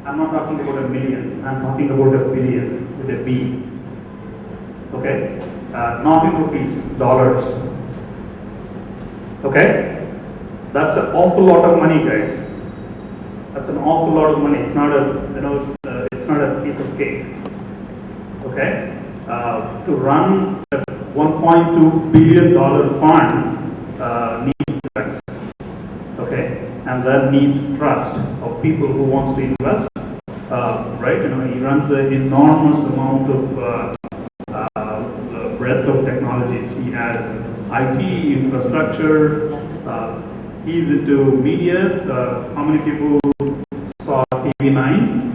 I'm not talking about a million. I'm talking about a billion with a B. Okay, not in rupees, dollars. Okay, that's an awful lot of money, guys. That's an awful lot of money. It's not it's not a piece of cake. Okay, to run a $1.2 billion fund needs guts. Okay, and that needs trust of people who wants to invest. Right, he runs an enormous amount of breadth of technologies. He has IT infrastructure. He's into media. How many people saw TV9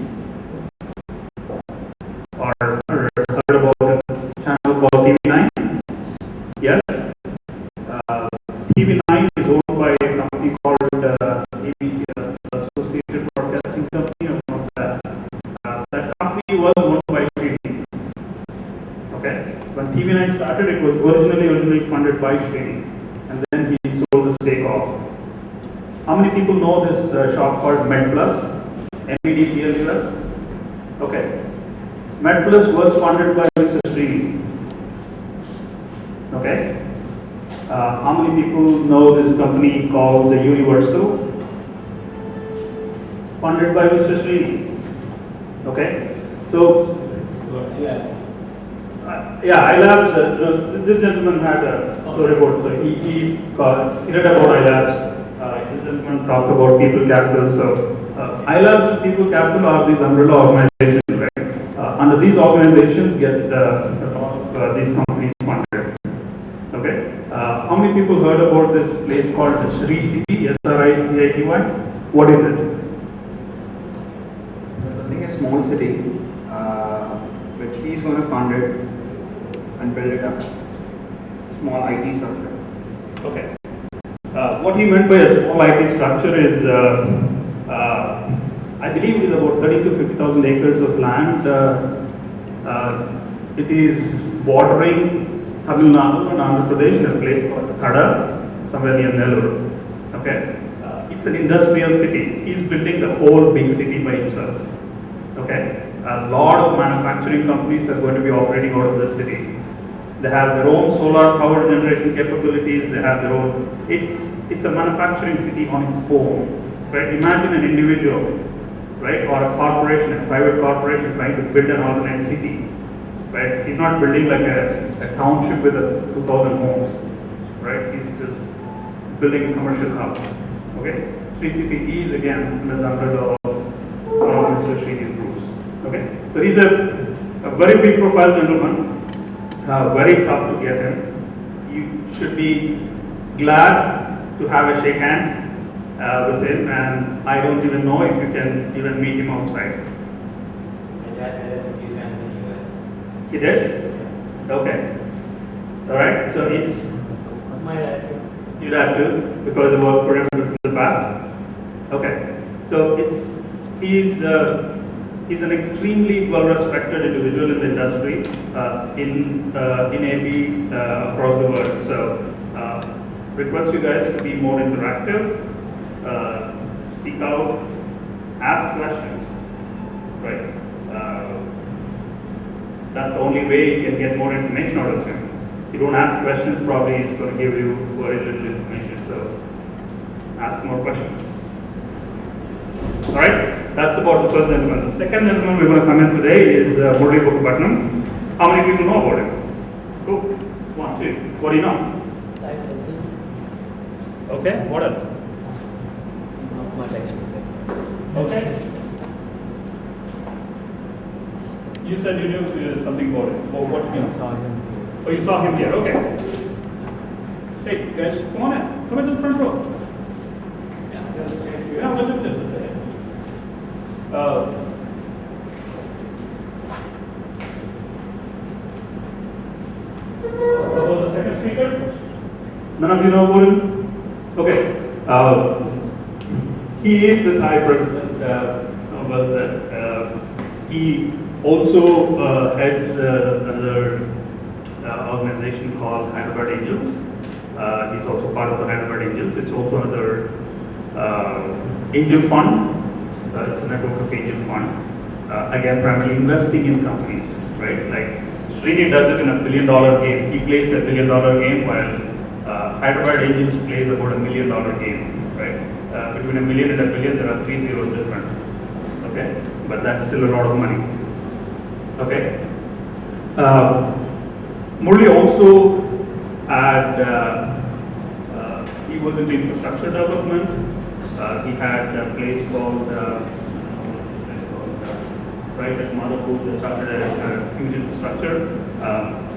or heard about a channel called TV9? Yes. TV9 is owned by a company called ABC, Associated Broadcasting Company, or something like that. That company was owned by Srini. Okay. When TV9 started, it was originally funded by Srini, and then he sold the stake off. How many people know this shop called MedPlus? MEDPLUS? Okay. MedPlus was funded by Mr. Srini. Okay. How many people know this company called the Universal? Funded by Mr. Srini. Okay. So, Yes. yeah, iLabs, this gentleman had a story about, so he read about iLabs. This gentleman talked about people capital. So, iLabs and people capital are these umbrella organizations, right? Under these organizations get a lot of these companies funded. Okay. How many people heard about this place called the Sri City, SRICITY? What is it? I think a small city, which he's going to fund it and build it up. Small IT structure. Okay. What he meant by a small IT structure is, I believe it is about 30 to 50,000 acres of land. It is bordering Tamil Nadu and Andhra Pradesh in a place called Thada, somewhere near Nellore. Okay. It's an industrial city. He's building the whole big city by himself. Okay. A lot of manufacturing companies are going to be operating out of that city. They have their own solar power generation capabilities. They have their own. It's a manufacturing city on its own. Right? Imagine an individual, right, or a corporation, a private corporation trying to build an organized city. Right? He's not building like a township with 2,000 homes. Right? He's just building a commercial hub. Okay? Sri City is again under the umbrella of Mr. Srini's groups. Okay? So he's a very big profile gentleman. Very tough to get him. You should be glad to have a shake hand with him, and I don't even know if you can even meet him outside. My dad did it a few times in the US. He did? Okay. Alright, so it's. My dad. You'd have to, because you worked for him in the past. Okay. So he's an extremely well-respected individual in the industry, in AB across the world. So, request you guys to be more interactive, seek out, ask questions, right? That's the only way you can get more information out of him. If you don't ask questions, probably he's going to give you very little information. So, ask more questions. All right. That's about the first gentleman. The second gentleman we're going to come in today is Murali Bukapatnam. How many people know about him? Cool. 1, 2. What do you know? Okay. What else? Not much actually. Okay. You said you knew something about him. What did you know? Saw him. Oh, you saw him here. Okay. Hey, guys, come on in. Come into the front row. Yeah, let's do this. About the second speaker? None of you know about him? Okay. He is the TyE president, well said. He also heads another organization called Hyderabad Angels. He's also part of the Hyderabad Angels. It's also another angel fund. It's a network of angel fund. Again, primarily investing in companies, right? Like Srini does it in $1 billion game. He plays a $1 billion game while Hyderabad Angels plays about $1 million game, right? Between $1 million and $1 billion, there are 3 zeros different. Okay, but that's still a lot of money. Okay. Murli also had, he was into infrastructure development. He had a place called, right at Madhapur, they started a huge infrastructure.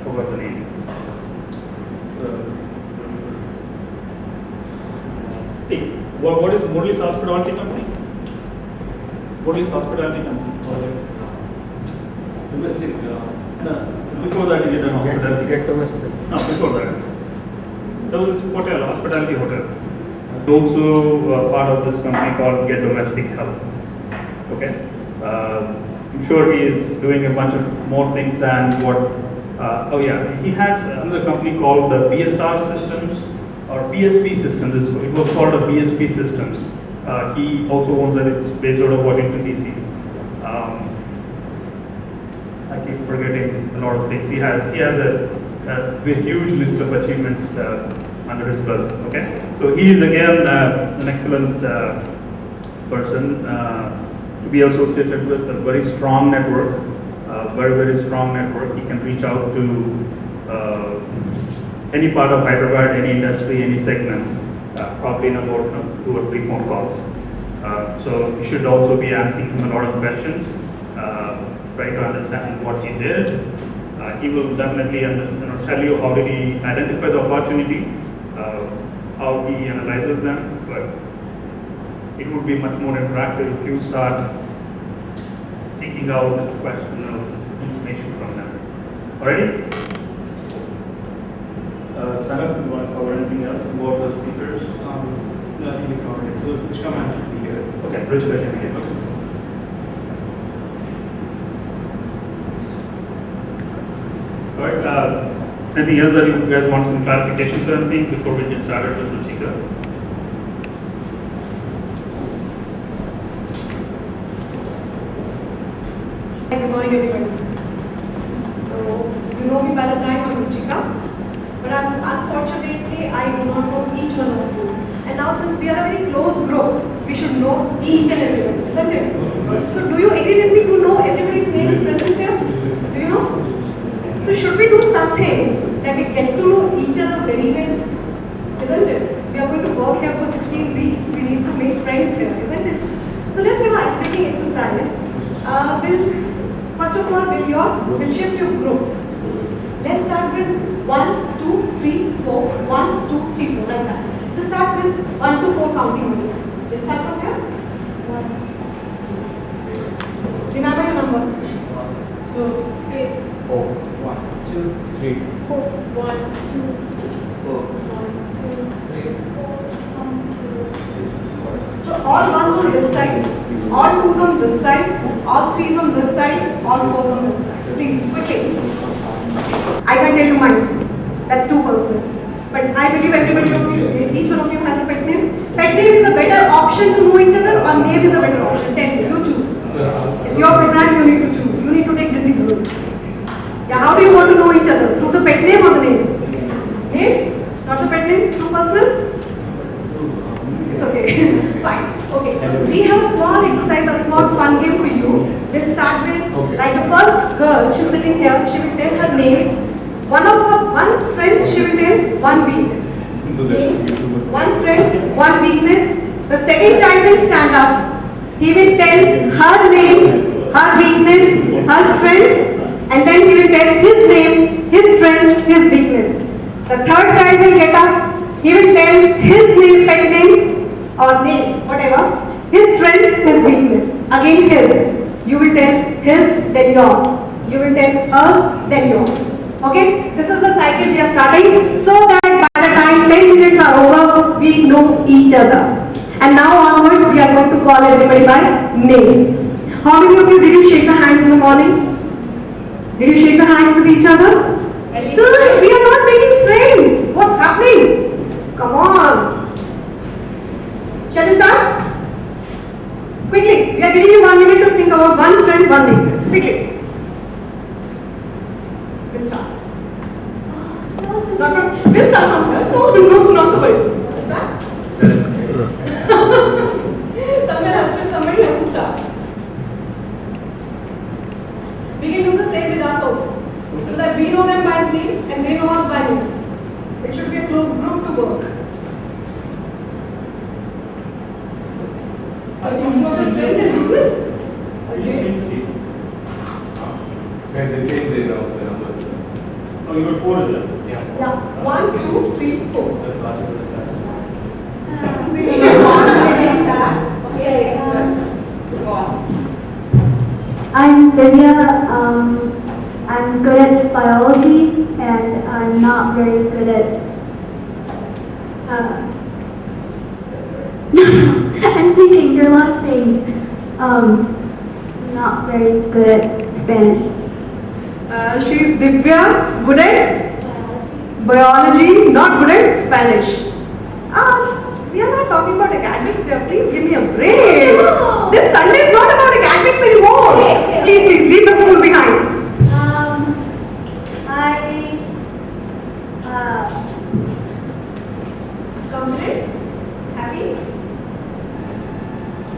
Forgot the name. Hey, what is Murli's hospitality company? Murli's hospitality company. Domestic. No, before that he did an hospitality. Get domestic. No, before that. There was this hotel, hospitality hotel. It's also part of this company called Get Domestic Help. Okay. I'm sure he is doing a bunch of more things than what. Oh yeah, he had another company called the BSR Systems or BSP Systems. It was called a BSP Systems. He also owns it. It's based out of Washington DC. I keep forgetting a lot of things. He has a huge list of achievements under his belt. Okay, so he is again an excellent person to be associated with. A very strong network, very strong network. He can reach out to any part of Hyderabad, any industry, any segment, probably in about 2 or 3 phone calls. So you should also be asking him a lot of questions. Try to understand what he did. He will definitely tell you how did he identify the opportunity, how he analyzes them, but it would be much more interactive if you start seeking out information from them. Alrighty? Sanat, you want to cover anything else about the speakers? No, I think we covered it. So, Krishna man should be here. Okay, Rich question again. Okay. Alright, anything else that you guys want some clarifications or anything before we get started with Ruchika? Good morning, everybody. So, you know me by the time I'm Ruchika, but unfortunately, I do not know each one of you. And now, since we are a very close group, we should know each and everyone, isn't it? So, do you agree with me to know everybody's name present here? Do you know? So, should we do something that we get to know each other very well? Isn't it? We are going to work here for 16 weeks. We need to make friends here, isn't it? So, let's have an icebreaking exercise. First of all, we'll shift your groups. Let's start with 1, 2, 3, 4, 1, 2, 3, 4, like that. Just start with 1 to 4 counting only. Let's start from here. 1. Remember your number. So, 8. 4. 1, 2, 3. 4. 1, 2, 4. 1, 2, 3. So, all ones on this side, all twos on this side, all threes on this side, all fours on this side. Please, quickly. I can tell you mine. That's too personal. But I believe everybody of you, each one of you has a pet name. Pet name is a better option to know each other, or name is a better option. Tell me, you choose. It's your program, you need to choose. You need to take decisions. Yeah, how do you want to know each other? Through the pet name or the name? Name? Not the pet name? Too personal? It's okay. Fine. Okay, so we have a small exercise, a small fun game for you. We'll start with, like the first girl, she's sitting here, she will tell her name. One strength, she will tell one weakness. One strength, one weakness. The second child will stand up. He will tell her name, her weakness, her strength, and then he will tell his name, his strength, his weakness. The third child will get up. He will tell his name, pet name, or name, whatever, his strength, his weakness. Again his. You will tell his, then yours. You will tell us, then yours. Okay? This is the cycle we are starting, so that by the time 10 minutes are over, we know each other. And now onwards, we are going to call everybody by name. How many of you did you shake the hands in the morning? Did you shake the hands with each other? So we are not making friends. What's happening? Come on. Shall we start? Quickly, we are Quickly. We'll start. Not from, we'll start from here. No, not the way. Start. Somebody has to start. We can do the same with us also. So that we know them by name and they know us by name. It should be a close group to work. Are you sure to spend and do this? Okay. They change the numbers. Oh, you got 4 is it? Yeah. Yeah. 1, 2, 3, 4. So it's not your first time. See, come on, let me start. Okay, express. Go on. I'm Divya. I'm good at biology, and I'm not very good at. I'm thinking there are a lot of things. Not very good at Spanish. She's Divya, good at biology, not good at Spanish. We are not talking about academics here. Please give me a break. This Sunday is not about academics anymore. Okay. Please leave the school behind. Confident? Happy?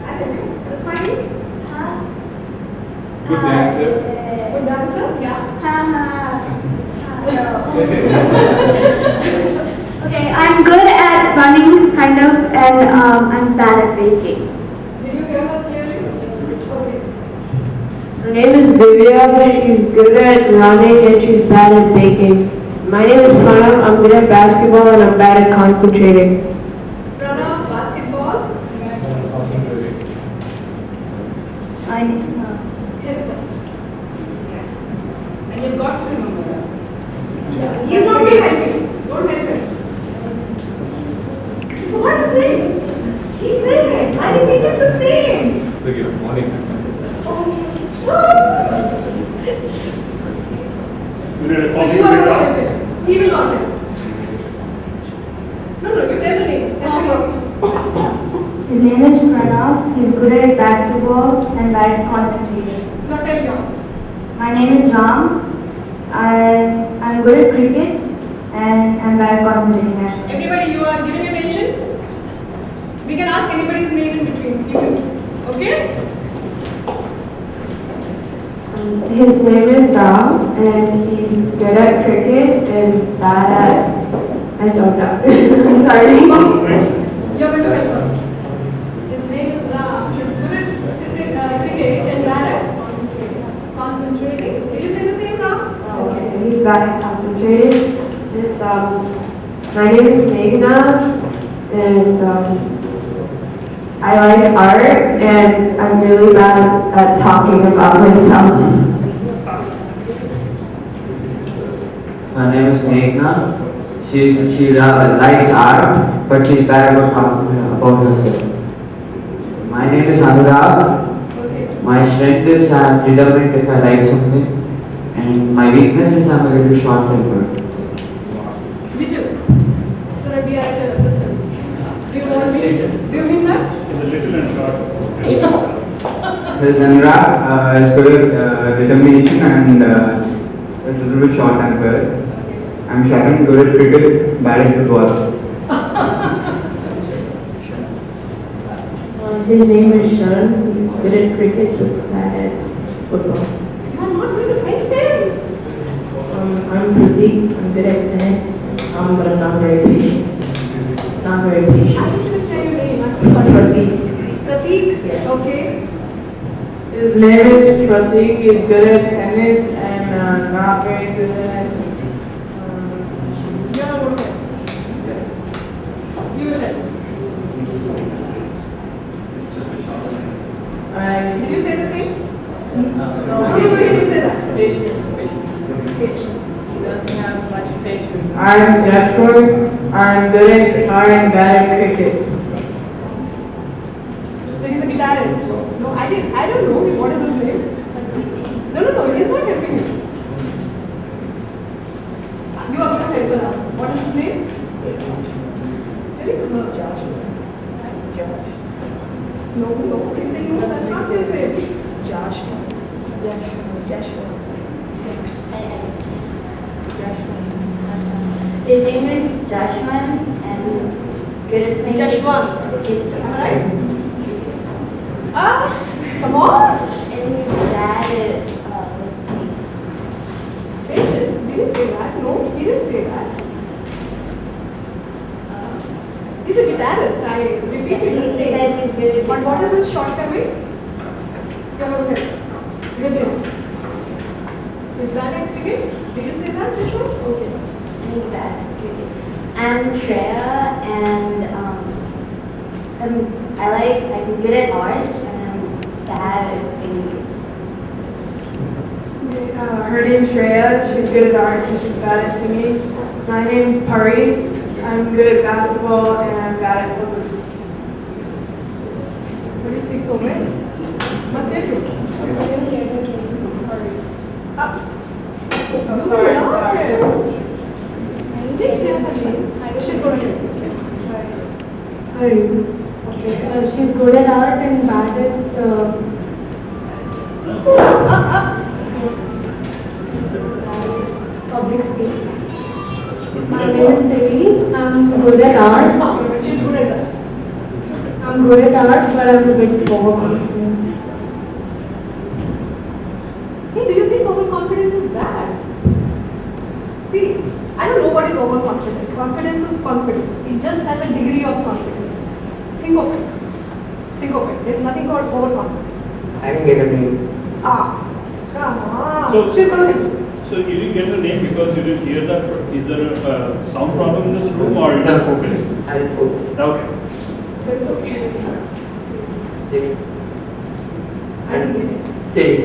I tell you, you're smiling. Good dancer. Good dancer? Yeah. Okay, I'm good at running, kind of, and I'm bad at baking. Did you hear her clearly? Okay. Her name is Divya. She's good at running and she's bad at baking. My name is Pranav. I'm good at basketball and I'm bad at concentrating. Pranav, basketball. Concentrating. His first. And you've got to remember that. He's not going to help you. Don't help him. You forgot his name. He said it. I repeated the same. It's okay, morning. You need a So copy you of are it not up. helping. He will not help. No, you tell the name. His name is Pranav. He's good at basketball and bad at concentrating. Not tell yours. My name is Ram. I'm good at cricket and I'm bad at concentrating. Everybody, you are giving attention. We can ask anybody's name in between. Please. Okay? His name is Ram and he's good at cricket and bad at. I zoned out. I'm sorry. Concentration. You're going to help us. His name is Ram. He's good at cricket and bad at concentrating. Did you say the same, Ram? Okay, he's bad at concentrating. And, my name is Meghna and I like art and I'm really bad at talking about myself. Her name is Meghna. She likes art, but she's bad about talking about herself. My name is Anurag. Okay. My strength is I'm determined if I like something, and my weakness is I'm a little short-tempered. Vijay. So that we are at a distance. Do you want me? Do you mean that? It's a little and short. There's Anurag, is good at determination and a little bit short tempered. I'm Sharon, good at cricket, bad at football. His name is Sharon. He's good at cricket, just bad at football. You are not going to face him. I'm Pratik. I'm good at tennis, but I'm not very patient. Not very I patient. want you to tell your name. I'm so sorry. Pratik. Pratik. Okay. His name is Pratik. He's good at tennis and not very good at. You are going to help. You will help. Did you say the same? No, you didn't say that. Patience. He doesn't have much patience. I'm Joshua. I'm good at guitar and bad at cricket. So he's a guitarist. No, I don't know. What is his name? No, he's not helping you. You are going to help her now. What is his name? Very good. Josh. No, he's saying no, that's not his name. Josh. His name is Jashwan and good at playing. Jashwan. Am I right? Ah, come on. And his dad is Patience. Did you say that? No, he didn't say that. He's a guitarist. I repeated the he same. said he's good at But what is his shortcoming? Come over here. With him. Is that at cricket? Did you say that, Vishnu? Okay. And he's bad at cricket. I'm Shreya and I'm good at art and I'm bad at singing. Her name's Shreya. She's good at art and she's bad at singing. My name's Pari. I'm good at basketball and I'm bad at public speaking. But you speak so well. Must tell you. Ah. I'm sorry. She's going to Hi. Okay. She's good at art and bad at public speaking. My name is Srini. I'm good at art. She's good at that. I'm good at art, but I'm a bit overconfident. Hey, do you think overconfidence is bad? See, I don't know what is overconfidence. Confidence is confidence. It just has a degree of confidence. Think of it. Think of it. There's nothing called overconfidence. I didn't get a name. Ah, come on. So- She's going to So you didn't get the name because you didn't hear that? Is there a sound problem in this room or you didn't focus? I didn't focus. Okay. It's okay. Siri. I didn't get it. Siri.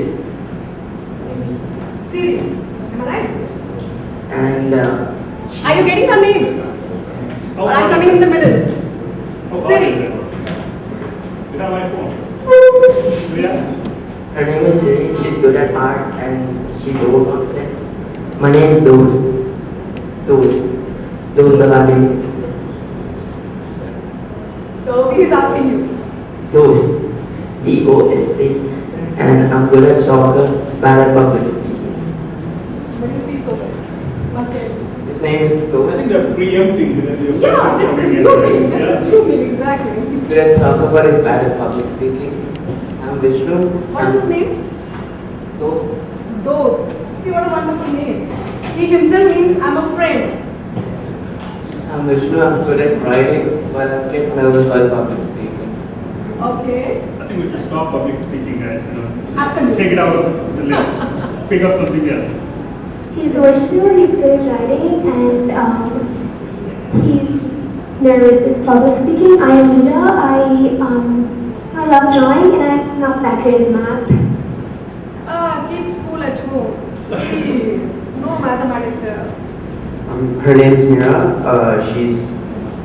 Siri. Am I right? And Are you getting her name? How Or I'm far coming is in the middle. it? How far Siri. is it? You have my phone? Yeah. her name is Siri. She's good at art and she's overconfident. My name is Dost. Dost Dalali. Siri is asking you. Dost. DOST. And I'm good at soccer, bad at public speaking. But you speak so well. Must say. His name is I Dost. think they're preempting. Yeah, they're assuming. They're assuming, exactly. He's good at soccer, but he's bad at public speaking. I'm Vishnu. What is his name? Dost. Dost. See what a wonderful name. He himself means I'm a friend. I'm Vishnu. I'm good at writing, but I get nervous while public speaking. Okay. I think we should stop public speaking, guys. Absolutely. Take it out of the list. Pick up something else. He's Vishnu, he's good at writing and he's nervous is public speaking. I am Mira. I love drawing and I'm not that great at math. Keep school at home. Please. No mathematics here. Her name's Mira. She's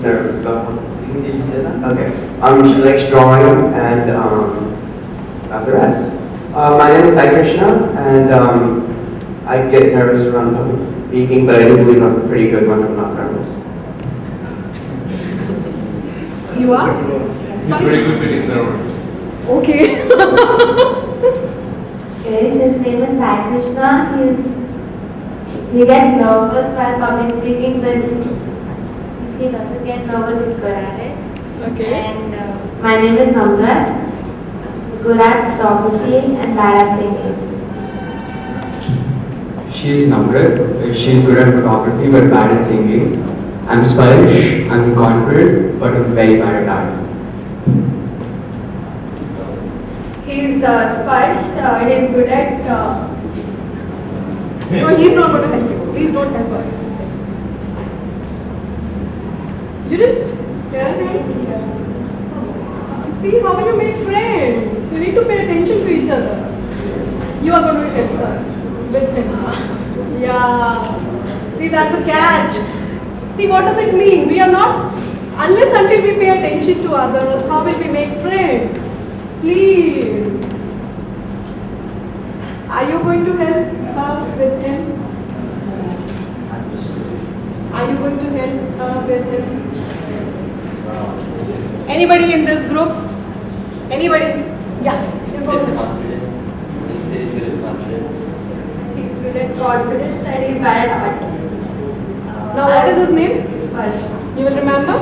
nervous about public speaking. Did you say that? Okay. She likes drawing and the rest. My name is Sai Krishna, and I get nervous around public speaking, but I do believe I'm pretty good when I'm not nervous. You are? He's very good when he's nervous. Okay. Okay, his name is Sai Krishna. He gets nervous while public speaking, but if he doesn't get nervous, he's good at it. Okay. And my name is Namrat. Good at photography and bad at singing. She's Namrat. She's good at photography but bad at singing. I'm Sparish. I'm confident but I'm very bad at art. He's Sparsh. He's good at. No, he's not going to help you. Please don't help her. You didn't tell me? See how you make friends. You need to pay attention to each other. You are going to help her with him. Yeah. See, that's the catch. See, what does it mean? We are not, unless until we pay attention to others, how will we make friends? Please. Are you going to help her with him? Are you going to help her with him? Anybody in this group? Anybody? Yeah. He's good at confidence. He's good at confidence. He's good at confidence and he's bad at art. Now, what is his name? Sparsh. You will remember?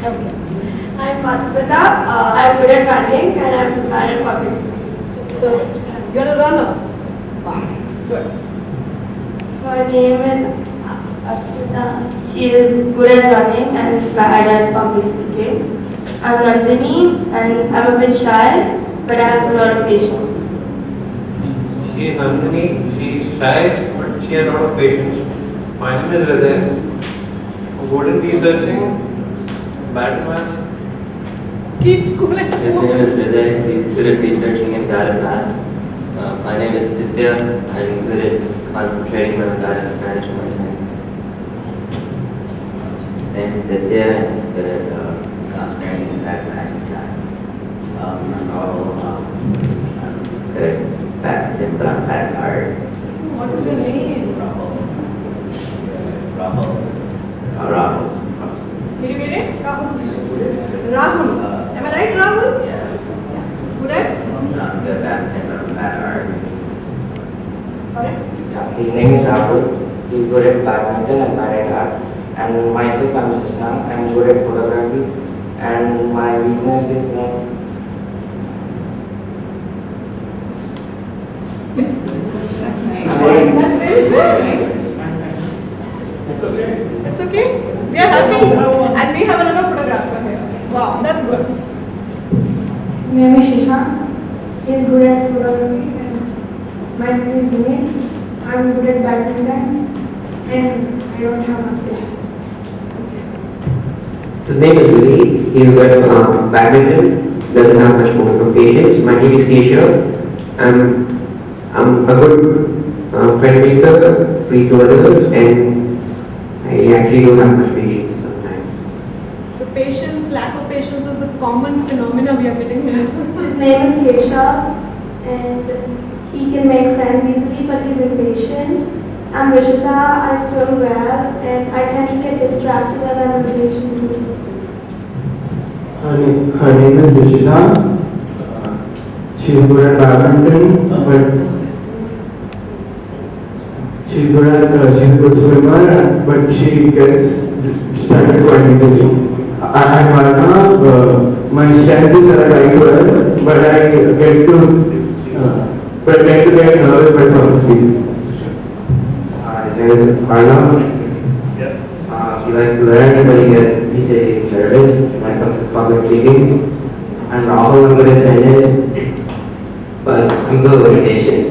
Okay. I'm Masvita. I'm good at running and I'm bad at public speaking. So, you are a runner. Wow. Good. Her name is Asmita. She is good at running and bad at public speaking. I'm Nandini and I'm a bit shy, but I have a lot of patience. She is Nandini, she is shy, but she has a lot of patience. My name is Raju. Good in researching, bad at maths. Keep schooling. His name is Hriday. He's good at researching and bad at math. My name is Ditya. I'm good at concentrating but I'm bad at managing my time. His name is Ditya and he's good at concentrating and bad at managing time. I'm good at badminton but I'm bad at art. What is your name? Rahul. Did you get it? Rahul. Am I right, Rahul? Yeah. Good at? I'm good at badminton but I'm bad at art. Correct? His name is Raju. He's good at badminton and bad at art. And myself, I'm Srini. I'm good at photography. And my weakness is like That's it? It's okay. It's okay? We are happy. And we have another photographer here. Wow, that's good. His name is Shisha. He is good at photography and my name is Srini. I'm good at badminton and I don't have much patience. his name is Willie. He is good at badminton. Doesn't have much more patience. My name is Keshav. I'm a good friend maker, free to others, and I actually don't have much patience sometimes. So patience, lack of patience is a common phenomena we are getting here. His name is Keshav and he can make friends easily but he's impatient. I'm Rishita, I swim well and I tend to get distracted and I'm impatient too. Her name is Rishita. She is good at badminton, but she's a good swimmer, but she gets distracted quite easily. I'm Varna. My strength is that I like to run, but I tend to get nervous by public speaking. His name is Arnav. He likes to learn, but he gets nervous when it comes to public speaking. I'm Rahul. I'm good at tennis, but I'm good with patience.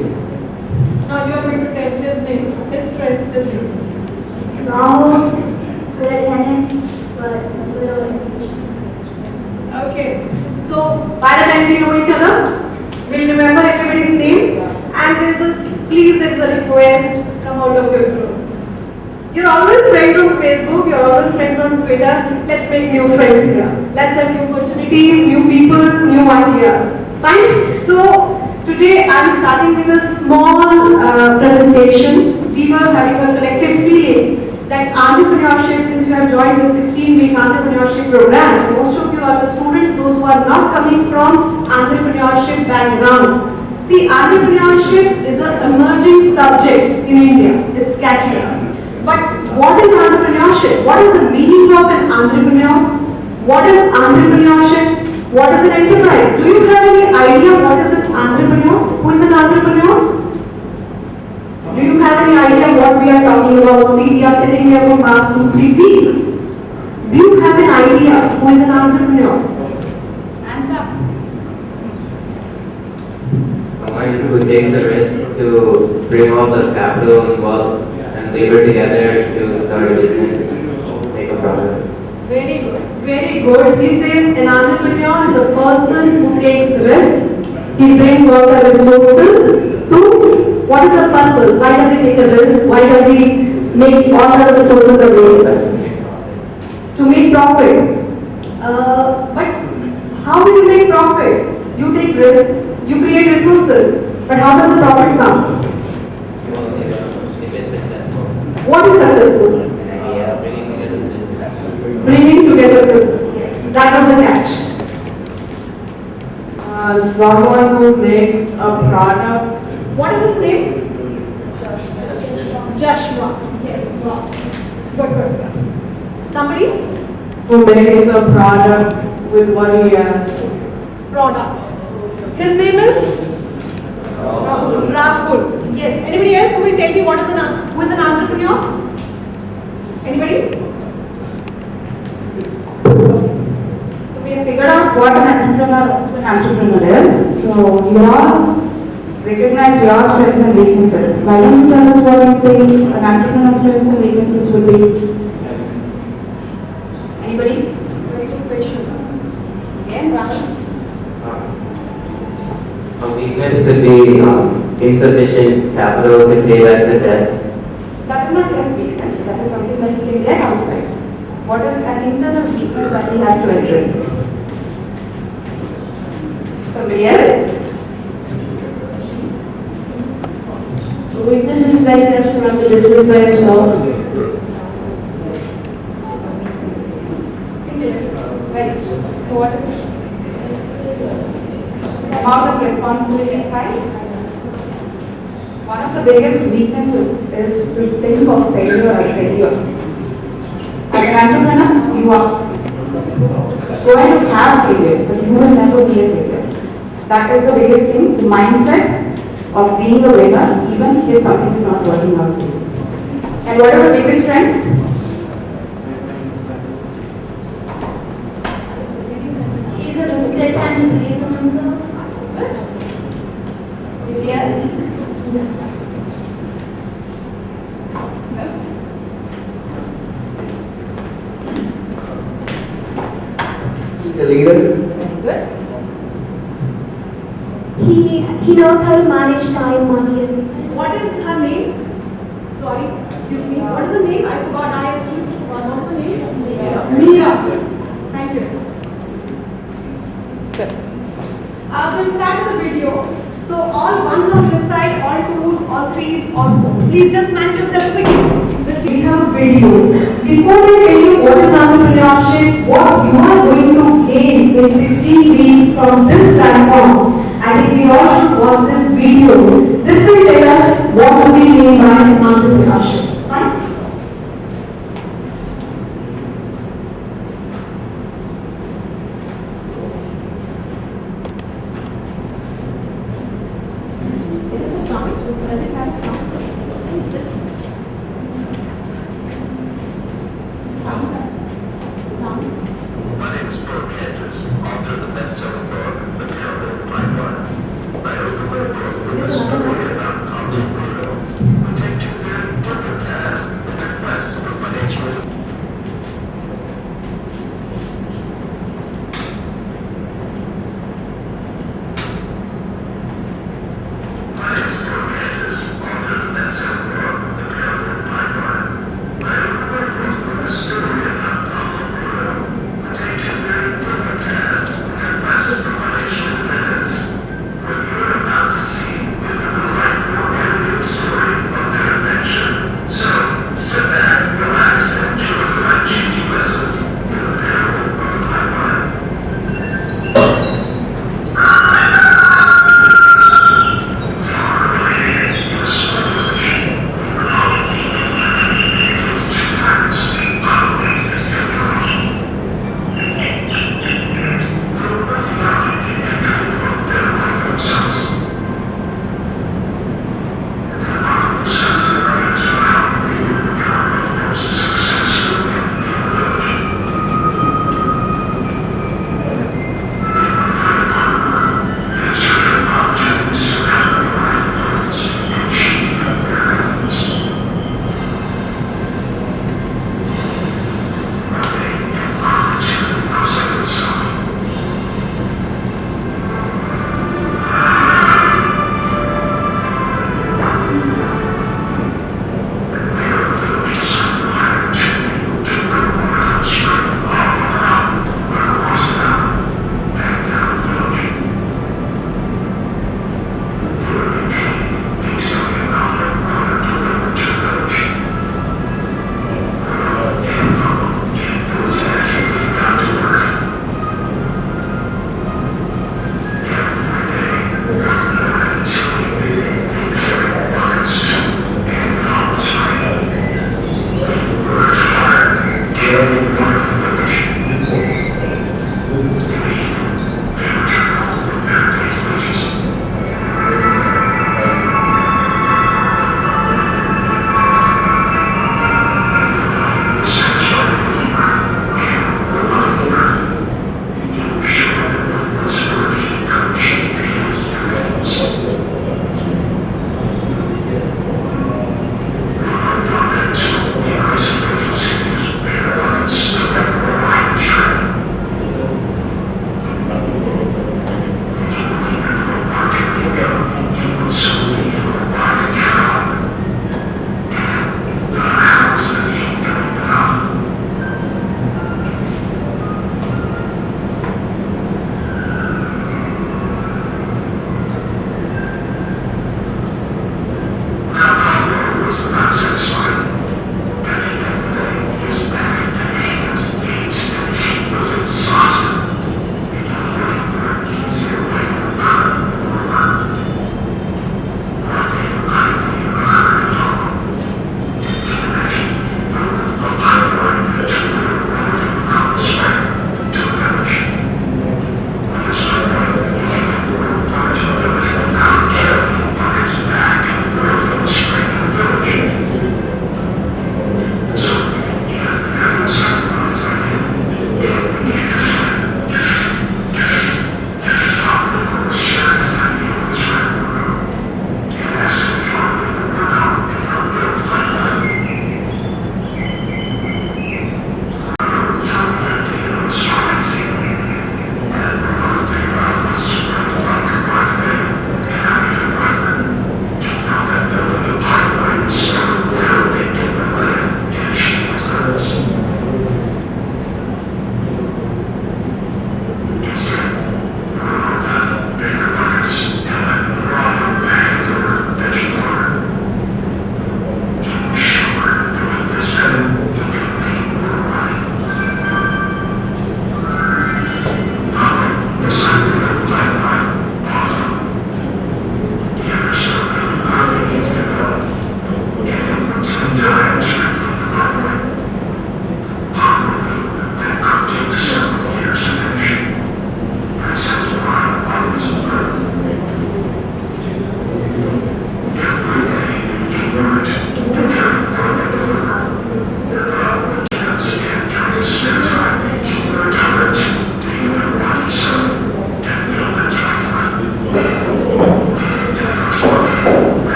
Now you are going to tell his name, his strength, his weakness. Rahul, good at tennis, but a little impatient. Okay, so by the time we know each other, we'll remember everybody's name and please there's a request, come out of your groups. You're always friends on Facebook, you're always friends on Twitter, let's make new friends here. Let's have new opportunities, new people, new ideas. Fine? So today I'm starting with a small presentation. We were having a collective feeling that entrepreneurship, since you have joined the 16-week entrepreneurship program, most of you are the students, those who are not coming from entrepreneurship background. See, entrepreneurship is an emerging subject in India. It's catchy. But what is entrepreneurship? What is the meaning of an entrepreneur? What is entrepreneurship? What is an enterprise? Do you have any idea what is an entrepreneur? Who is an entrepreneur? Do you have any idea what we are talking about? See, we are sitting here for past 2-3 weeks. Do you have an idea who is an entrepreneur? Answer. Someone who takes the risk to bring all the capital and wealth and labor together to start a business, make a profit. Very good. Very good. He says an entrepreneur is a person who takes risk. He brings all the resources to what is the purpose? Why does he take a risk? Why does he make all the resources available? To make profit. But how do you make profit? You take risk, you create resources. But how does the profit come? If it's successful, What is successful? an idea, bringing together the business. Bringing together business. Yes. That was the catch. Someone who makes a product. What is his name? Joshua. Yes. Wow. Good, good, sir. Somebody? Who makes a product with what he has. Product. His name is? Rockwell. Yes. Anybody else who will tell me who is an entrepreneur? Anybody? So we have figured out what an entrepreneur is. So you all recognize your strengths and weaknesses. Why don't you tell us what you think an entrepreneur's strengths and weaknesses would be? Anybody? Very good question. Again, Raju. A weakness could be insufficient capital to pay back the debts. That is not his weakness. That is something that he can get outside. What is an internal weakness that he has to address? Somebody else? Weakness is that he has to run the business by himself. Right. So what is it? Amount of responsibility is high. One of the biggest weaknesses is to think of failure as failure. As an entrepreneur, you are going to have failures, but you will never be a failure. That is the biggest thing, the mindset of being a winner, even if something is not working out for you. And what is the biggest strength? He's a risk-taker and he believes in himself. Yes. He's a leader. Very good. He knows how to manage time, money, and What is her name? Sorry, excuse me. What is her name? I forgot. I absolutely forgot. What is her name? Meera. Thank you. We'll start with the video. So all ones on this side, all twos, all threes, all fours. Please just manage yourself quickly. We have a video. Before we tell you what is entrepreneurship, what you are going to gain in 16 weeks from this platform, I think we all should watch this video. This will tell us what do we mean by entrepreneurship. Fine? It is a sound. Does it have a sound? My name is Brooke Hedges, author of the best-selling book, The Miracle Pipeline. I open my book with a story about entrepreneur who take two very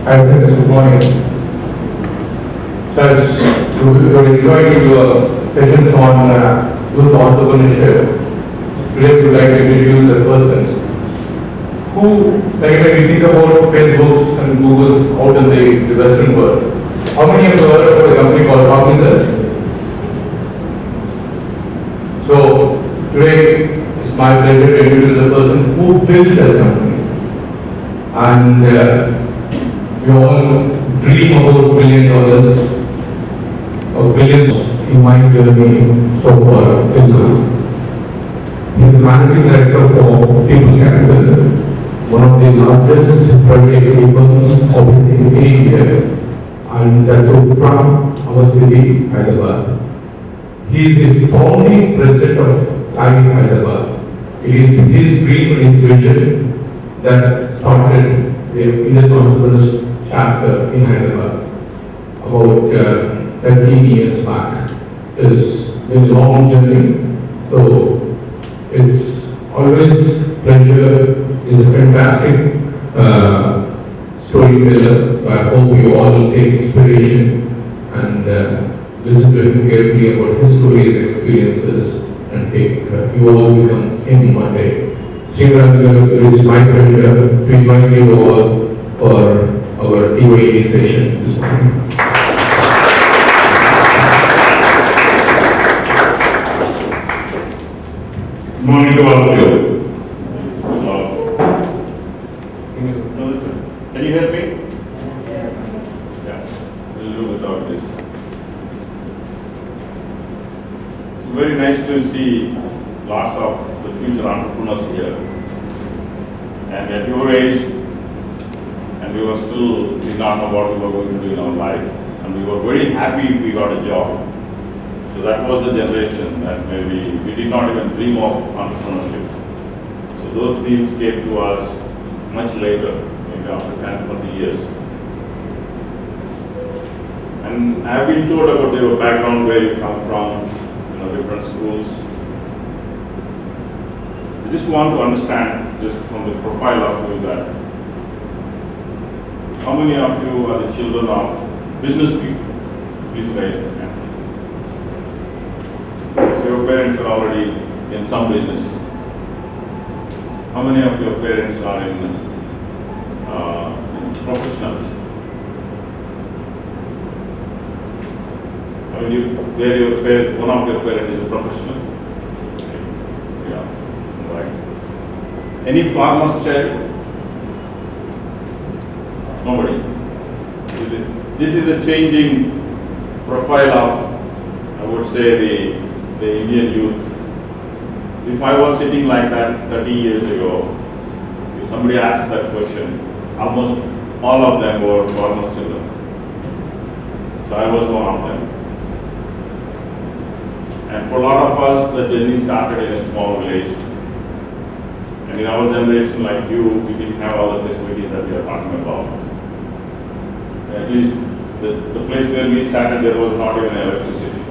Hi, friends, good morning. So as you're enjoying your sessions on youth entrepreneurship, today we would like to introduce a person who, like when we think about Facebooks and Googles out in the Western world, how many of you have heard about a company called Rockwell? So today it's my pleasure to introduce a person who built that company. And we all dream about $1 billion or billions in my journey so far till now. He is the managing director for People Capital, one of the largest private equity firms operating in India. and that's from our city, Hyderabad. He is the founding president of TyE Hyderabad. It is his dream and his vision that started the Indian Entrepreneurs chapter in Hyderabad about 13 years back. It's been a long journey, so it's always pleasure. It's a fantastic storyteller. So I hope you all take inspiration and listen to him carefully about his stories, experiences, and take you all become him one day. Raju, it is my pleasure to invite you all for our TyE session this morning. Good morning to all of you. Can you hear me? Yes. We'll do without this. It's very nice to see lots of the future entrepreneurs here. And at your age, and we were still did not know what we were going to do in our life, and we were very happy we got a job. So that was the generation that maybe we did not even dream of entrepreneurship. So those dreams came to us much later, maybe after 10, 20 years. And I have been told about your background, where you come from, different schools. I just want to understand, just from the profile of you, that how many of you are the children of business people? Please raise your hand. So your parents are already in some business. How many of your parents are in professionals? I mean, one of your parents is a professional? Yeah, right. Any farmer's child? Nobody. This is a changing profile of, I would say, the Indian youth. If I was sitting like that 30 years ago, if somebody asked that question, almost all of them were farmers' children. So I was one of them. And for a lot of us, the journey started in a small village. And in our generation, like you, we didn't have all the facilities that we are talking about. At least the place where we started, there was not even electricity.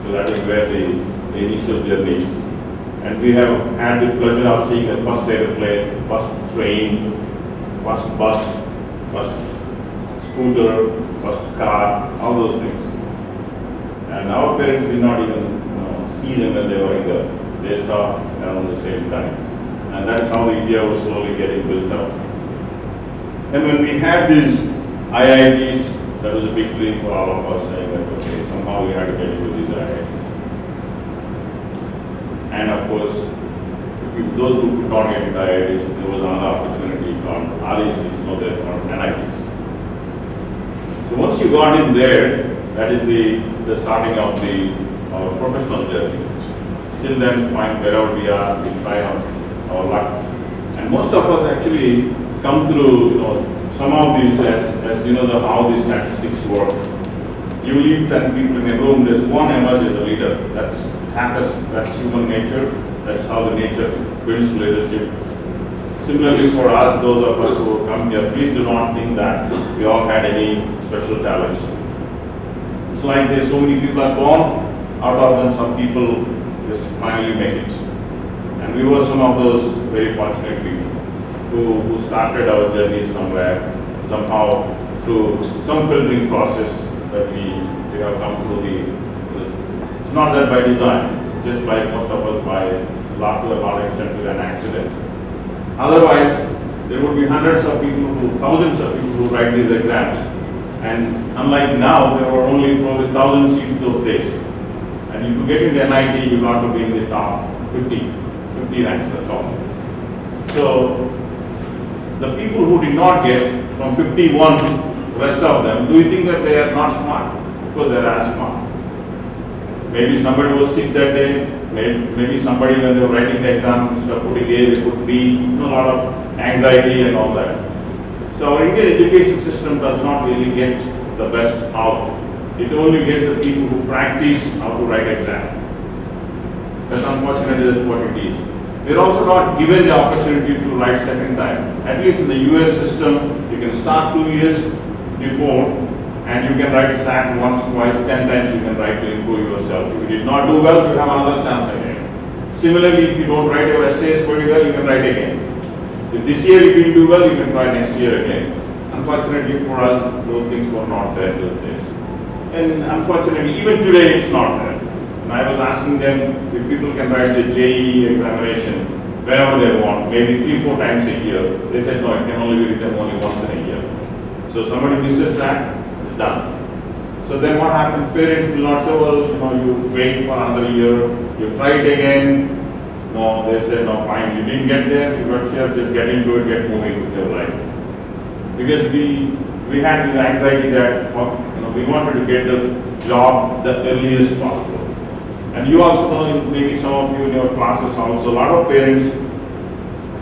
So that is where the initial journey is. And we have had the pleasure of seeing the first airplane, first train, first bus, first scooter, first car, all those things. And our parents did not even see them when they were in they saw around the same time. And that's how India was slowly getting built up. And when we had these IITs, that was a big dream for all of us, saying that, okay, somehow we had to get into these IITs. And of course, those who could not get into IITs, there was another opportunity called RACs, they're called NITs. So once you got in there, that is the starting of our professional journey. Till then, find wherever we are, we try our luck. And most of us actually come through, some of these as how these statistics work. You leave 10 people in a room, there's one emerges as a leader. That happens, that's human nature. That's how the nature builds leadership. Similarly for us, those of us who come here, please do not think that we all had any special talents. It's like there's so many people are born, out of them some people just finally make it. And we were some of those very fortunate people who started our journey somewhere, somehow through some filtering process that we have come through it's not that by design, just by most of us by a lot extent to an accident. Otherwise, there would be hundreds of people thousands of people who write these exams. And unlike now, there were only probably 1,000 seats those days. And if you get into NIT, you got to be in the top 50 ranks, that's all. So, the people who did not get from 51, the rest of them, do you think that they are not smart? Because they are as smart. Maybe somebody was sick that day, maybe somebody when they were writing the exam, instead of putting A, they put B, a lot of anxiety and all that. So our Indian education system does not really get the best out. It only gets the people who practice how to write exam. But unfortunately, that's what it is. We're also not given the opportunity to write second time. At least in the US system, you can start 2 years before and you can write SAT once, twice, 10 times you can write to improve yourself. If you did not do well, you have another chance again. Similarly, if you don't write your essays very well, you can write again. If this year you didn't do well, you can try next year again. Unfortunately for us, those things were not there those days. And unfortunately, even today it's not there. And I was asking them if people can write the JEE examination whenever they want, maybe 3-4 times a year. They said no, it can only be written only once in a year. So somebody misses that, it's done. So then what happens? Parents will not say, well, you wait for another year, you try it again. No, they say, no, fine, you didn't get there, you got here, just get into it, get moving with your life. Because we had this anxiety that we wanted to get the job the earliest possible. And you also know, maybe some of you in your classes also, a lot of parents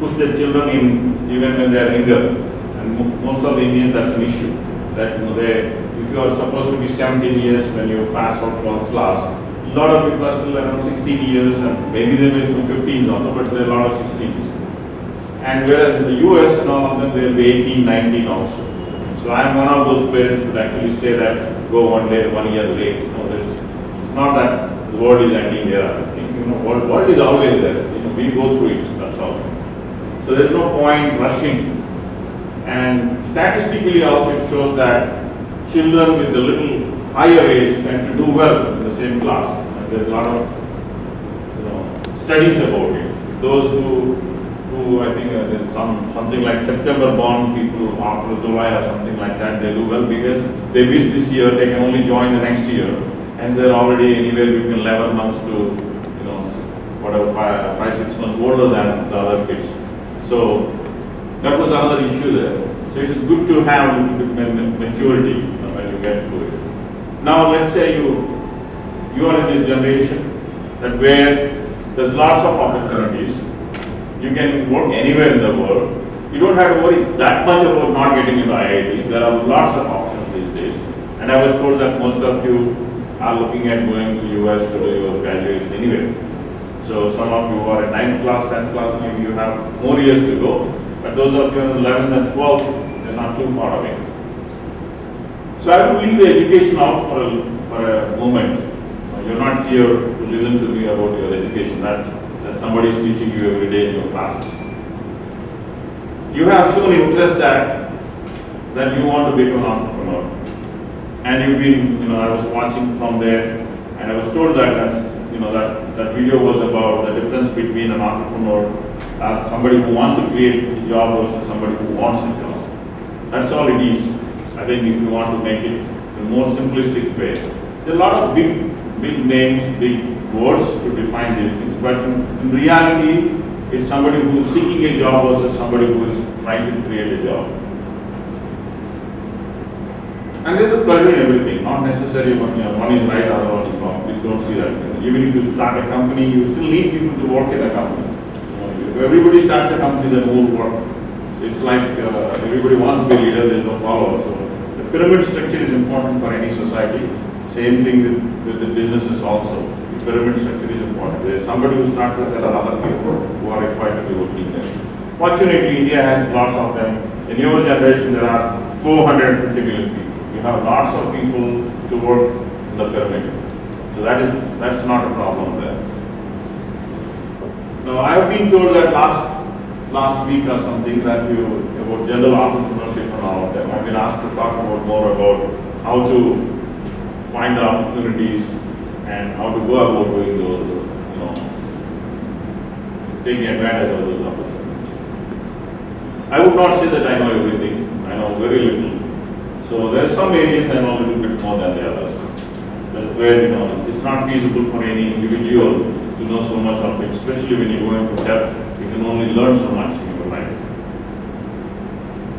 push their children in even when they are younger. And most of the Indians, that's an issue. That if you are supposed to be 17 years when you pass out 12th class, a lot of people are still around 16 years and maybe they may be from 15s also, but there are a lot of 16s. And whereas in the US and all of them, they'll be 18, 19 also. So I'm one of those parents who would actually say that go 1 year late. It's not that the world is ending there. I think world is always there. We go through it. That's all. So there's no point rushing. And statistically also it shows that children with a little higher age tend to do well in the same class. And there's a lot of studies about it. Those who I think there's something like September born people after July or something like that, they do well because they miss this year, they can only join the next year. And they're already anywhere between 11 months to, whatever, 5-6 months older than the other kids. So that was another issue there. So it is good to have a little bit maturity when you get to it. Now let's say you are in this generation that where there's lots of opportunities. You can work anywhere in the world. You don't have to worry that much about not getting into IITs. There are lots of options these days. And I was told that most of you are looking at going to US to do your graduation anyway. So some of you are at 9th class, 10th class, maybe you have more years to go. But those of you in 11th and 12th, they're not too far away. So I will leave the education out for a moment. You're not here to listen to me about your education. That somebody is teaching you every day in your classes. You have shown interest that you want to become an entrepreneur. And you've been, I was watching from there, and I was told that that video was about the difference between an entrepreneur, somebody who wants to create a job versus somebody who wants a job. That's all it is. I think if you want to make it in a more simplistic way. There are a lot of big names, big words to define these things, but in reality, it's somebody who is seeking a job versus somebody who is trying to create a job. And there's a pleasure in everything, not necessarily one is right, other one is wrong. Please don't see that. Even if you start a company, you still need people to work in a company. If everybody starts a company, then more work. It's like everybody wants to be a leader, there's no follower. So the pyramid structure is important for any society. Same thing with the businesses also. The pyramid structure is important. There is somebody who starts with, there are other people who are required to be working there. Fortunately, India has lots of them. In your generation, there are 450 million people. You have lots of people to work in the pyramid. So that's not a problem there. Now, I have been told that last week or something that about general entrepreneurship and all of them. I've been asked to talk about more about how to find the opportunities and how to go about doing those, taking advantage of those opportunities. I would not say that I know everything. I know very little. So there are some areas I know a little bit more than the others. That's where, it's not feasible for any individual to know so much of it, especially when you go into depth. You can only learn so much in your life.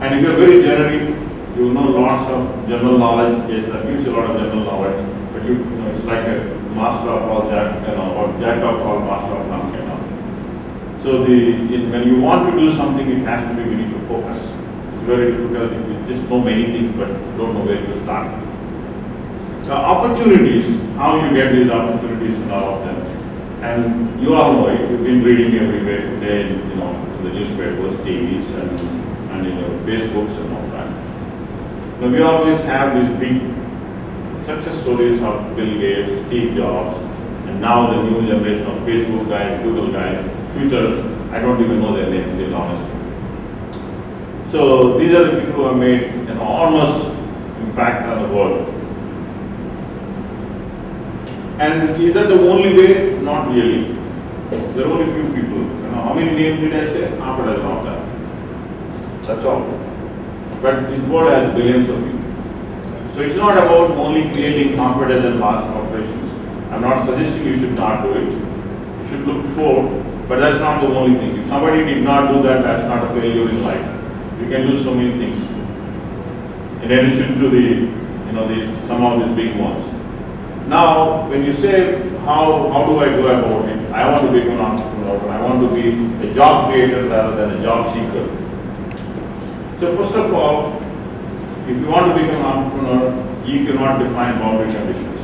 And if you're very generic, you know lots of general knowledge. Yes, that gives you a lot of general knowledge, but it's like a master of all jack, or jack of all, master of none. So when you want to do something, it has to be, we need to focus. It's very difficult if you just know many things, but don't know where to start. Opportunities, how you get these opportunities now and then. And you all know it, you've been reading every day, you know, in the newspapers, TVs and you know, Facebooks and all that. Now we always have these big success stories of Bill Gates, Steve Jobs, and now the new generation of Facebook guys, Google guys, Twitters, I don't even know their names, to be honest. So these are the people who have made an enormous impact on the world. And is that the only way? Not really. There are only few people. You know, how many names did I say? Half a dozen of them. That's all. But this world has billions of people. So it's not about only creating half a dozen large corporations. I'm not suggesting you should not do it. You should look for, but that's not the only thing. If somebody did not do that, that's not a failure in life. You can do so many things. In addition to the, you know, these some of these big ones. Now, when you say how do I go about it? I want to become an entrepreneur. I want to be a job creator rather than a job seeker. So first of all, if you want to become an entrepreneur, you cannot define boundary conditions.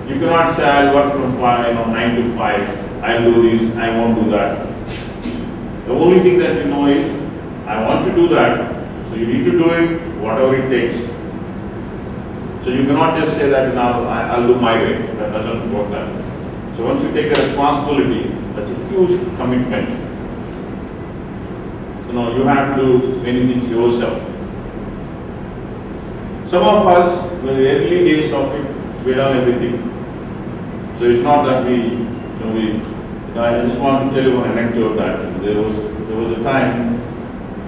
You cannot say, I'll work from 9 to 5, I'll do this, I won't do that. The only thing that you know is, I want to do that, so you need to do it, whatever it takes. So you cannot just say that now I'll do my way. That doesn't work that way. So once you take a responsibility, that's a huge commitment. So now you have to do many things yourself. Some of us, in the early days of it, we done everything. So it's not that I just want to tell you an anecdote that there was a time,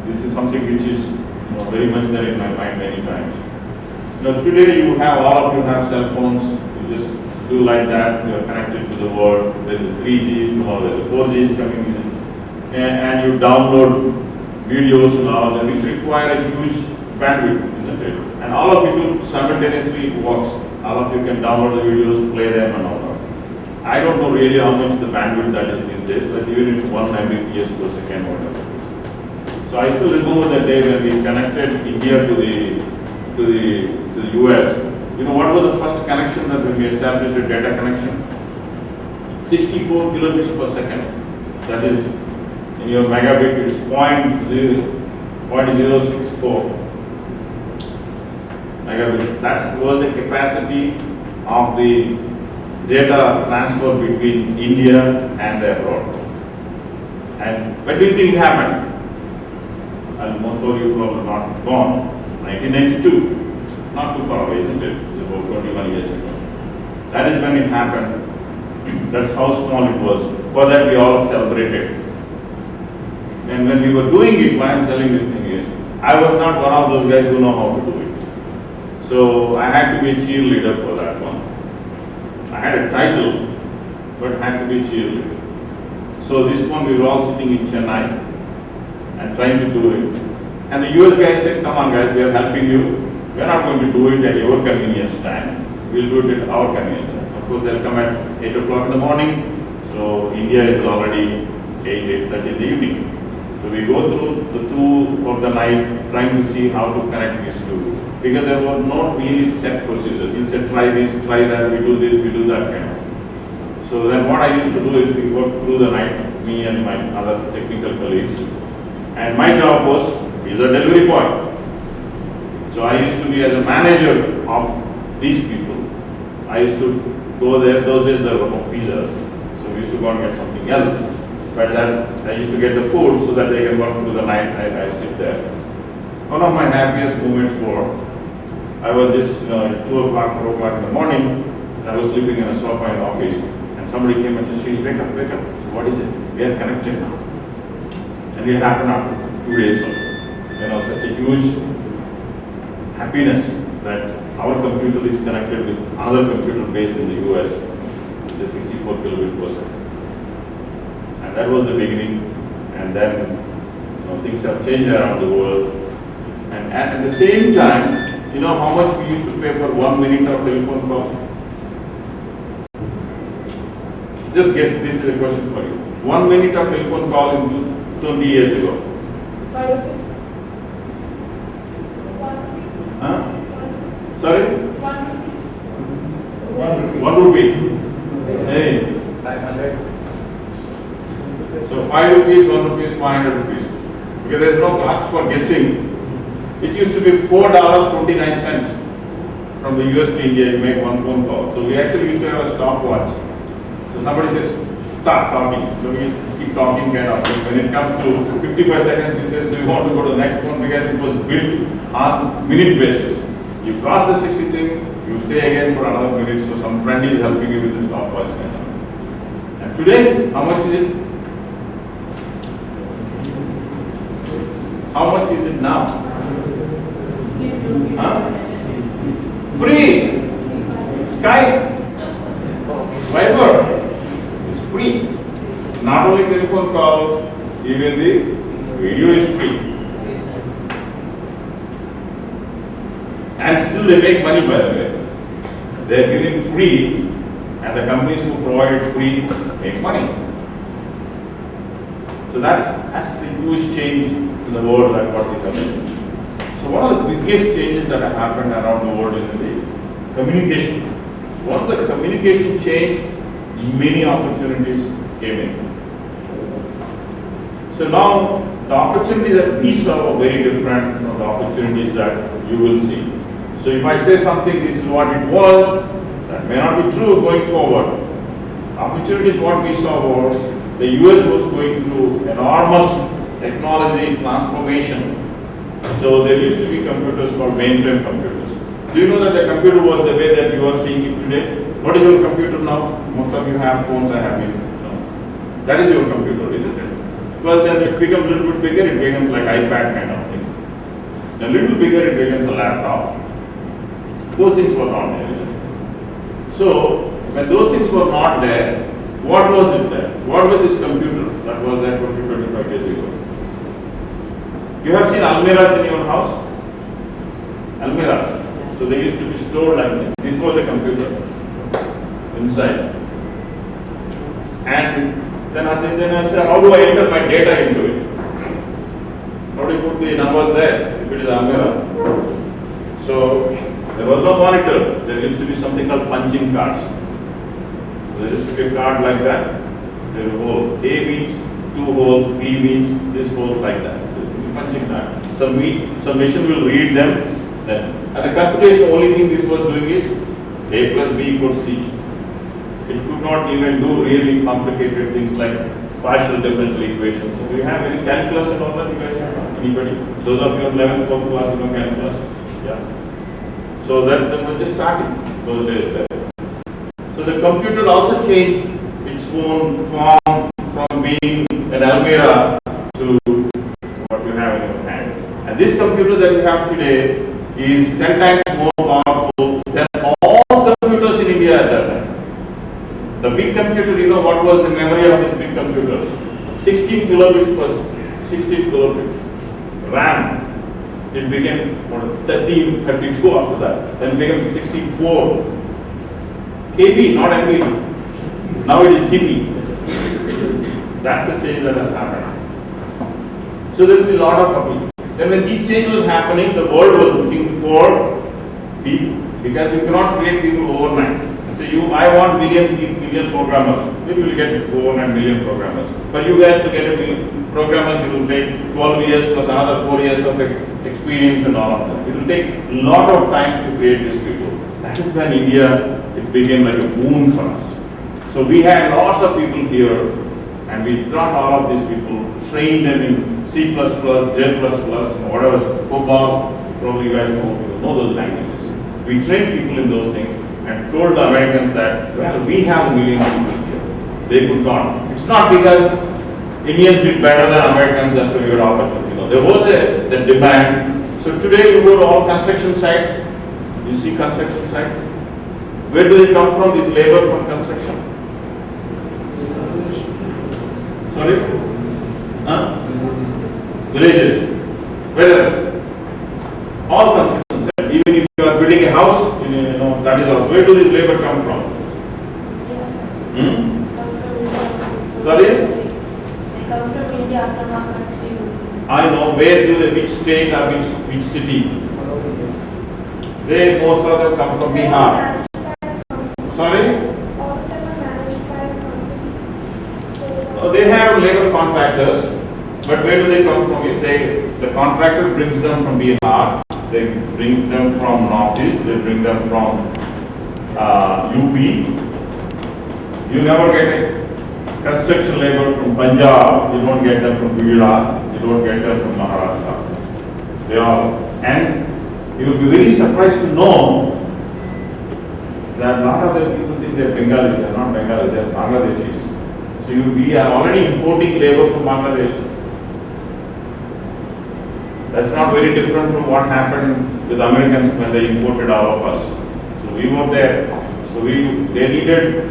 this is something which is very much there in my mind many times. Now today you have, all of you have cell phones, you just do like that, you are connected to the world, there's a 3G, there's a 4G is coming in, and you download videos and all, and it requires a huge bandwidth, isn't it? And all of you do simultaneously, it works. All of you can download the videos, play them and all that. I don't know really how much the bandwidth that is these days, but even if 1 Mbps per second, whatever it is. So I still remember the day when we connected India to the US. You know what was the first connection that when we established a data connection? 64 kilobits per second. That is, in your megabit, it's 0.064 megabit. That was the capacity of the data transfer between India and abroad. And when do you think it happened? And most of you probably not gone. 1992. Not too far away, isn't it? It's about 21 years ago. That is when it happened. That's how small it was. For that we all celebrated. And when we were doing it, why I'm telling this thing is, I was not one of those guys who know how to do it. So I had to be a cheerleader for that one. I had a title, but had to be a cheerleader. So this one we were all sitting in Chennai and trying to do it. And the US guys said, come on guys, we are helping you. We are not going to do it at your convenience time. We'll do it at our convenience time. Of course, they'll come at 8 o'clock in the morning. So India is already 8:30 in the evening. So we go through the 2 of the night trying to see how to connect these two. Because there was not really set procedure. He'll say, try this, try that, we do this, we do that kind of. So then what I used to do is we worked through the night, me and my other technical colleagues. And my job was, he's a delivery boy. So I used to be as a manager of these people. I used to go there, those days there were no pizzas. So we used to go and get something else. But then I used to get the food so that they can work through the night. I sit there. One of my happiest moments were, I was just, at 2 o'clock, 4 o'clock in the morning, I was sleeping in a sofa in the office, and somebody came and said, Srini, wake up, wake up. So what is it? We are connected now. And it happened after a few days. Such a huge happiness that our computer is connected with another computer based in the US, with a 64 kilobit per second. And that was the beginning. And then things have changed around the world. And at the same time, you know how much we used to pay for 1 minute of telephone call? Just guess, this is a question for you. 1 minute of telephone call in 20 years ago. 5 rupees. Huh? Sorry? 1 1 rupee. Hey. 500. So 5 rupees, 1 rupees, 500 rupees. Because there is no cost for guessing. It used to be $4.29 from the US to India. You make one phone call. So we actually used to have a stopwatch. So somebody says, start talking. So we keep talking kind of. When it comes to 55 seconds, he says, do you want to go to the next one? Because it was built on minute basis. You cross the 60 thing, you stay again for another minute. So some friend is helping you with the stopwatch kind of. And today, how much is it? How much is it now? Huh? Free. Skype, Viber is free. Not only telephone call, even the video is free. And still they make money, by the way. They are giving free, and the companies who provide free make money. So that's the huge change in the world that what we have seen. So one of the biggest changes that have happened around the world is the communication. Once the communication changed, many opportunities came in. So now the opportunities that we saw are very different from the opportunities that you will see. So if I say something, this is what it was, that may not be true going forward. Opportunities what we saw were the US was going through enormous technology transformation. So there used to be computers called mainframe computers. Do you know that the computer was the way that you are seeing it today? What is your computer now? Most of you have phones, I have you. No. That is your computer, isn't it? Well, then it becomes a little bit bigger, it becomes like iPad kind of thing. A little bigger, it becomes a laptop. Those things were not there, isn't it? So, when those things were not there, what was it there? What was this computer that was there 25 years ago? You have seen almirahs in your house? Almirahs. So they used to be stored like this. This was a computer inside. And then I said, how do I enter my data into it? How do you put the numbers there if it is almirah? So there was no monitor. There used to be something called punching cards. There used to be a card like that. There was a hole. A means 2 holes, B means this hole like that. Punching card. Some machine will read them. Then. And the computation, only thing this was doing is A plus B equals C. It could not even do really complicated things like partial differential equations. So do you have any calculus and all that? You guys have anybody? Those of you in 11th, 12th class, you know calculus? Yeah. So that was just starting those days there. So the computer also changed its own form from being an almirah to what you have in your hand. And this computer that you have today is 10 times more powerful than all computers in India at that time. The big computer, you know what was the memory of this big computer? 16 kilobits per 16 kilobits. RAM. It became 13, 32 after that. Then it became 64. KB, not MB. Now it is GB. That's the change that has happened. So there is a lot of copy. Then when this change was happening, the world was looking for people. Because you cannot create people overnight. So I want million programmers. Maybe you will get overnight million programmers. For you guys to get a million programmers, it will take 12 years plus another 4 years of experience and all of that. It will take a lot of time to create these people. That is when India, it became like a boon for us. So we had lots of people here, and we taught all of these people, trained them in C++, J++, and whatever, COBOL, probably you guys know those languages. We trained people in those things and told the Americans that, well, we have a million people here. They could not. It's not because Indians did better than Americans, that's why we got opportunity. No, there was the demand. So today you go to all construction sites, you see construction sites. Where do they come from, this labor from construction? Sorry? Huh? Villages. Where else? All construction sites. Even if you are building a house, you know, that is also. Where do these labor come from? Sorry? They come from India, from our country. I know. Where do they, which state or which city? They, most of them come from Bihar. Sorry? All of them are managed by a company. No, they have labor contractors, but where do they come from? If the contractor brings them from BNR, they bring them from Northeast, they bring them from UP. You never get a construction labor from Punjab, you don't get them from Gujarat, you don't get them from Maharashtra. They all, and you will be very surprised to know that a lot of the people think they're Bengalis, they're not Bengalis, they're Bangladeshis. So we are already importing labor from Bangladesh. That's not very different from what happened with Americans when they imported all of us. So we were there. So they needed,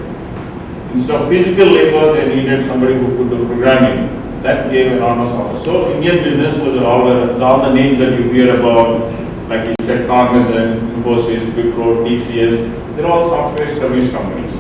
instead of physical labor, they needed somebody who could do programming. That gave enormous offer. So Indian business was all the names that you hear about, like you said, Cognizant, Infosys, Wipro, TCS, they're all software service companies.